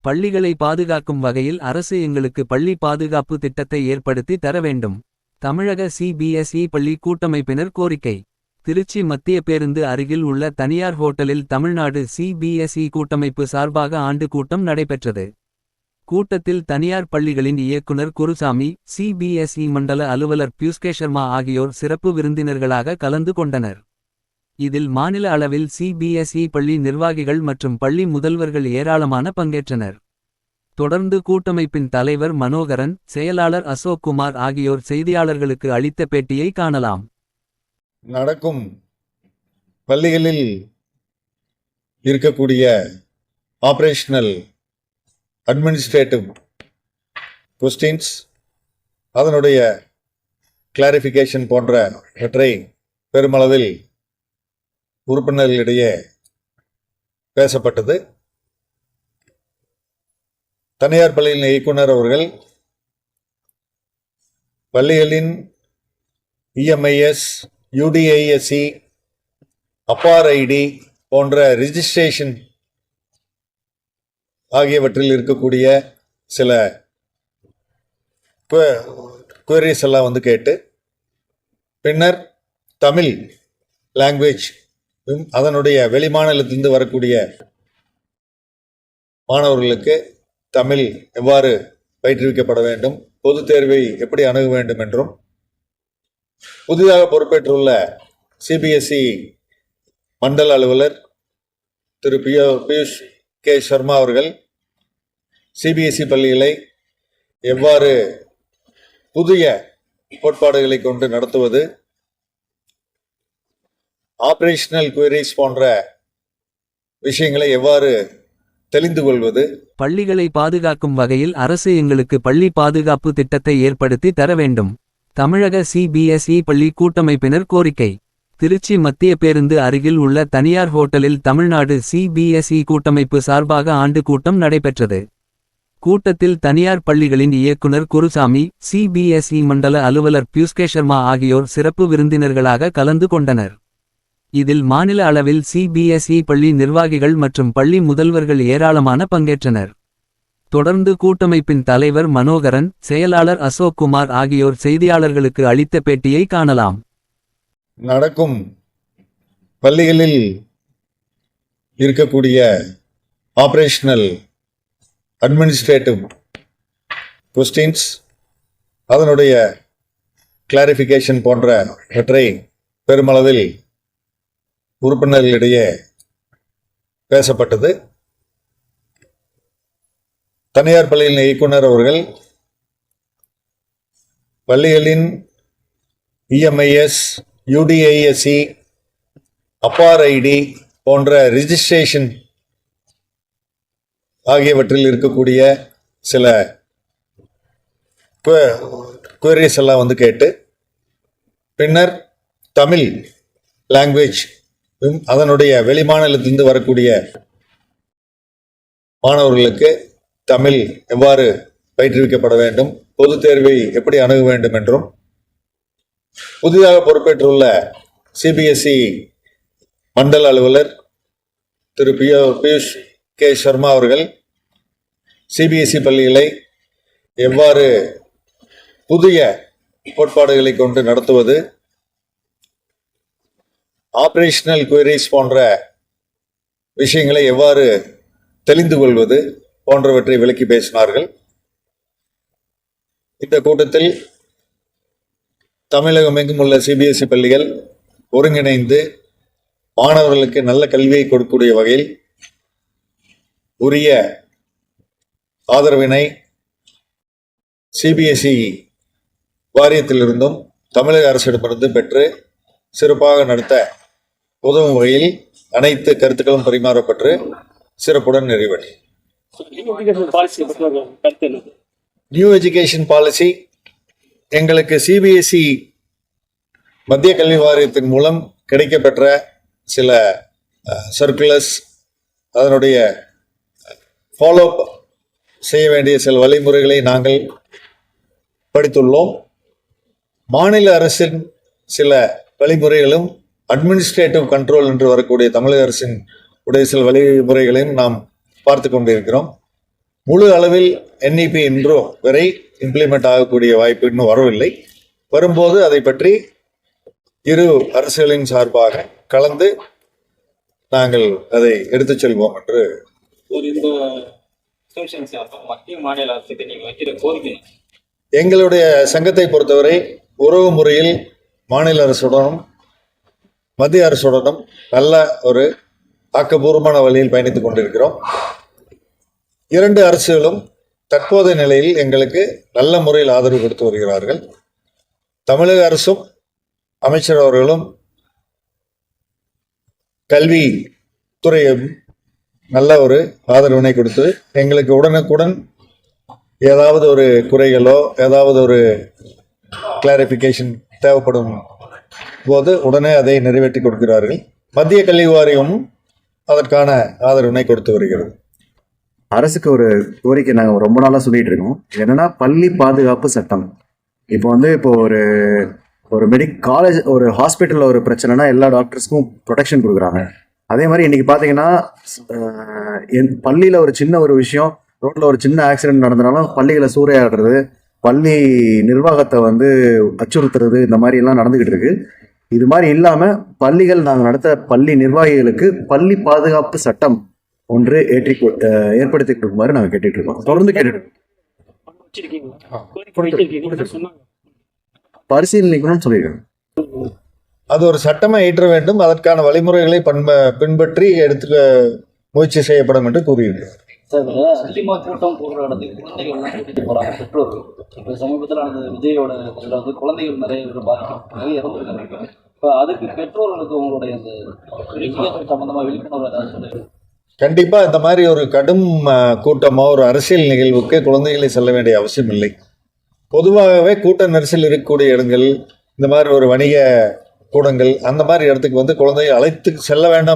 பள்ளிகளை பாதுகாக்கும் வகையில் அரசு எங்களுக்கு பள்ளி பாதுகாப்பு திட்டத்தை ஏற்படுத்தி தர வேண்டும். தமிழக சிபிஎஸ்இ பள்ளி கூட்டமைப்பினர் கோரிக்கை. திருச்சி மத்திய பேருந்து அருகில் உள்ள தனியார் ஹோட்டலில் தமிழ்நாடு சிபிஎஸ்இ கூட்டமைப்பு சார்பாக ஆண்டு கூட்டம் நடைபெற்றது. கூட்டத்தில் தனியார் பள்ளிகளின் இயக்குனர் குருசாமி, சிபிஎஸ்இ மண்டல அலுவலர் பியூஷ்கேஷர்மா ஆகியோர் சிறப்பு விருந்தினர்களாக கலந்து கொண்டனர். இதில் மாநில அளவில் சிபிஎஸ்இ பள்ளி நிர்வாகிகள் மற்றும் பள்ளி முதல்வர்கள் ஏராளமான பங்கேற்றனர். தொடர்ந்து கூட்டமைப்பின் தலைவர் மனோகரன், செயலாளர் அசோக் குமார் ஆகியோர் செய்தியாளர்களுக்கு அளித்த பேட்டியை காணலாம். நடக்கும் பள்ளிகளில் இருக்கக்கூடிய ஆபரேஷனல் அட்மினிஸ்ட்ரேட்டிவ் கொஸ்டின்ஸ், அதனுடைய கிளாரிஃபிகேஷன் போன்றவற்றை பெருமளவில் உறுப்பினர்களிடையே பேசப்பட்டது. தனியார் பள்ளியின் இயக்குனர் அவர்கள் பள்ளிகளின் இஎம்ஐஎஸ், யுடிஐஎஸ்சி, அப்பார்ஐடி போன்ற ரிஜிஸ்ட்ரேஷன் ஆகியவற்றில் இருக்கக்கூடிய சில குவரிஸ் எல்லாம் கேட்டு, பின்னர் தமிழ் லாங்குவேஜ், அதனுடைய வெளிமாநிலத்திலிருந்து வரக்கூடிய மாணவர்களுக்கு தமிழ் எவ்வாறு பயிற்றுவிக்கப்பட வேண்டும், பொது தேர்வை எப்படி அணுக வேண்டும் என்றும், புதிதாக பொறுப்பேற்றுள்ள சிபிஎஸ்இ மண்டல அலுவலர் திரு பியூஷ் கே சர்மா அவர்கள் சிபிஎஸ்இ பள்ளிகளை எவ்வாறு புதிய கோட்பாடுகளை கொண்டு நடத்துவது, ஆபரேஷனல் குவரிஸ் போன்ற விஷயங்களை எவ்வாறு தெளிந்து கொள்வது. பள்ளிகளை பாதுகாக்கும் வகையில் அரசு எங்களுக்கு பள்ளி பாதுகாப்பு திட்டத்தை ஏற்படுத்தி தர வேண்டும். தமிழக சிபிஎஸ்இ பள்ளி கூட்டமைப்பினர் கோரிக்கை. திருச்சி மத்திய பேருந்து அருகில் உள்ள தனியார் ஹோட்டலில் தமிழ்நாடு சிபிஎஸ்இ கூட்டமைப்பு சார்பாக ஆண்டு கூட்டம் நடைபெற்றது. கூட்டத்தில் தனியார் பள்ளிகளின் இயக்குனர் குருசாமி, சிபிஎஸ்இ மண்டல அலுவலர் பியூஷ்கேஷர்மா ஆகியோர் சிறப்பு விருந்தினர்களாக கலந்து கொண்டனர். இதில் மாநில அளவில் சிபிஎஸ்இ பள்ளி நிர்வாகிகள் மற்றும் பள்ளி முதல்வர்கள் ஏராளமான பங்கேற்றனர். தொடர்ந்து கூட்டமைப்பின் தலைவர் மனோகரன், செயலாளர் அசோக் குமார் ஆகியோர் செய்தியாளர்களுக்கு அளித்த பேட்டியை காணலாம். நடக்கும் பள்ளிகளில் இருக்கக்கூடிய ஆபரேஷனல் அட்மினிஸ்ட்ரேட்டிவ் கொஸ்டின்ஸ், அதனுடைய கிளாரிஃபிகேஷன் போன்றவற்றை பெருமளவில் உறுப்பினர்களிடையே பேசப்பட்டது. தனியார் பள்ளியின் இயக்குனர் அவர்கள் பள்ளிகளின் இஎம்ஐஎஸ், யுடிஐஎஸ்சி, அப்பார்ஐடி போன்ற ரிஜிஸ்ட்ரேஷன் ஆகியவற்றில் இருக்கக்கூடிய சில குவரிஸ் எல்லாம் கேட்டு, பின்னர் தமிழ் லாங்குவேஜ், அதனுடைய வெளிமாநிலத்திலிருந்து வரக்கூடிய மாணவர்களுக்கு தமிழ் எவ்வாறு பயிற்றுவிக்கப்பட வேண்டும், பொது தேர்வை எப்படி அணுக வேண்டும் என்றும், புதிதாக பொறுப்பேற்றுள்ள சிபிஎஸ்இ மண்டல அலுவலர் திரு பியூஷ் கே சர்மா அவர்கள் சிபிஎஸ்இ பள்ளிகளை எவ்வாறு புதிய கோட்பாடுகளை கொண்டு நடத்துவது, ஆபரேஷனல் குவரிஸ் போன்ற விஷயங்களை எவ்வாறு தெளிந்து கொள்வது போன்றவற்றை விளக்கி பேசினார்கள். இந்த கூட்டத்தில் தமிழகம் எங்கும் உள்ள சிபிஎஸ்இ பள்ளிகள் ஒருங்கிணைந்து மாணவர்களுக்கு நல்ல கல்வியை கொடுக்கக்கூடிய வகையில் உரிய ஆதரவினை சிபிஎஸ்இ வாரியத்திலிருந்தும் தமிழக அரசிடமிருந்து பெற்று சிறப்பாக நடத்த உதவும் வகையில் அனைத்து கருத்துக்களும் பரிமாறப்பட்டு சிறப்புடன் நிறைவேற்றும். நியூ எஜுகேஷன் பாலிசி எங்களுக்கு சிபிஎஸ்இ மத்திய கல்வி வாரியத்தின் மூலம் கிடைக்கப்பெற்ற சில சர்க்குலர்ஸ், அதனுடைய ஃபாலோ செய்ய வேண்டிய சில வழிமுறைகளை நாங்கள் படித்துள்ளோம். மாநில அரசின் சில வழிமுறைகளும் அட்மினிஸ்ட்ரேட்டிவ் கண்ட்ரோல் என்று வரக்கூடிய தமிழக அரசின் உடைய சில வழிமுறைகளையும் நாம் பார்த்து கொண்டிருக்கிறோம். முழு அளவில் NEP இன்றோ வரை இம்ப்ளிமெண்ட் ஆகக்கூடிய வாய்ப்பு இன்னும் வரவில்லை. வரும்போது அதை பற்றி இரு அரசுகளின் சார்பாக கலந்து நாங்கள் அதை எடுத்துச் செல்வோம் என்று. இந்த மத்திய மாநில அரசுக்கு நீங்க வைக்கிற கோரிக்கை? எங்களுடைய சங்கத்தை பொறுத்தவரை உறவு முறையில் மாநில அரசுடனும் மத்திய அரசுடனும் நல்ல ஒரு ஆக்கப்பூர்வமான வழியில் பயணித்துக் கொண்டிருக்கிறோம். இரண்டு அரசுகளும் தற்போதைய நிலையில் எங்களுக்கு நல்ல முறையில் ஆதரவு கொடுத்து வருகிறார்கள். தமிழக அரசும் அமைச்சர் அவர்களும் கல்வி துறையும் நல்ல ஒரு ஆதரவினை கொடுத்து எங்களுக்கு உடனுக்குடன் ஏதாவது ஒரு குறைகளோ ஏதாவது ஒரு கிளாரிஃபிகேஷன் தேவைப்படும் போது உடனே அதை நிறைவேற்றி கொடுக்கிறார்கள். மத்திய கல்வி வாரியமும் அதற்கான ஆதரவினை கொடுத்து வருகிறது. அரசுக்கு ஒரு கோரிக்கை நாங்கள் ரொம்ப நாளாக சொல்லிட்டு இருக்கோம். என்னன்னா பள்ளி பாதுகாப்பு சட்டம். இப்போ ஒரு காலேஜ் ஒரு ஹாஸ்பிட்டலில் ஒரு பிரச்சனைனா எல்லா டாக்டர்ஸ்க்கும் ப்ரொடெக்ஷன் கொடுக்குறாங்க. அதே மாதிரி இன்னைக்கு பார்த்தீங்கன்னா பள்ளியில் ஒரு சின்ன ஒரு விஷயம், ரோட்டில் ஒரு சின்ன ஆக்சிடென்ட் நடந்தனாலும் பள்ளிகளை சூறையாடுறது, பள்ளி நிர்வாகத்தை அச்சுறுத்துறது, இந்த மாதிரி எல்லாம் நடந்துகிட்டு இருக்கு. இது மாதிரி இல்லாமல் பள்ளிகள் நாங்கள் நடத்த பள்ளி நிர்வாகிகளுக்கு பள்ளி பாதுகாப்பு சட்டம் ஒன்று ஏற்படுத்தி கொடுக்குமாறு நாங்கள் கேட்டுட்டு இருக்கோம். தொடர்ந்து கேட்டுட்டு பரிசீலனைக்கணும்னு சொல்லியிருக்கோம். அது ஒரு சட்டமா ஏற்ற வேண்டும். அதற்கான வழிமுறைகளை பின்பற்றி எடுத்துக்க முயற்சி செய்யப்படும் என்று கூறியிருக்கிறார். அதிகமாக கூட்டம் போகிற இடத்துக்கு குழந்தைகள்லாம் கூட்டிட்டு போறாங்க பெற்றோர்கள். இப்போ சமீபத்தில் நடந்த விஜயோட இதில் குழந்தைகள் நிறைய பேர் பாதிக்கப்பட்டு இறந்துருக்காங்க. இப்போ அதுக்கு பெற்றோர்களுக்கு உங்களுடைய அந்த சம்பந்தமாக விழிப்புணர்வு ஏதாவது சொல்லுங்க. கண்டிப்பா இந்த மாதிரி ஒரு கடும் கூட்டமோ ஒரு அரசியல் நிகழ்வுக்கு குழந்தைகளை செல்ல வேண்டிய அவசியம் இல்லை. பொதுவாகவே கூட்ட நெரிசல் இருக்கக்கூடிய இடங்கள், இந்த மாதிரி ஒரு வணிக கூடங்கள், அந்த மாதிரி இடத்துக்கு குழந்தையை அழைத்து செல்ல வேண்டாம்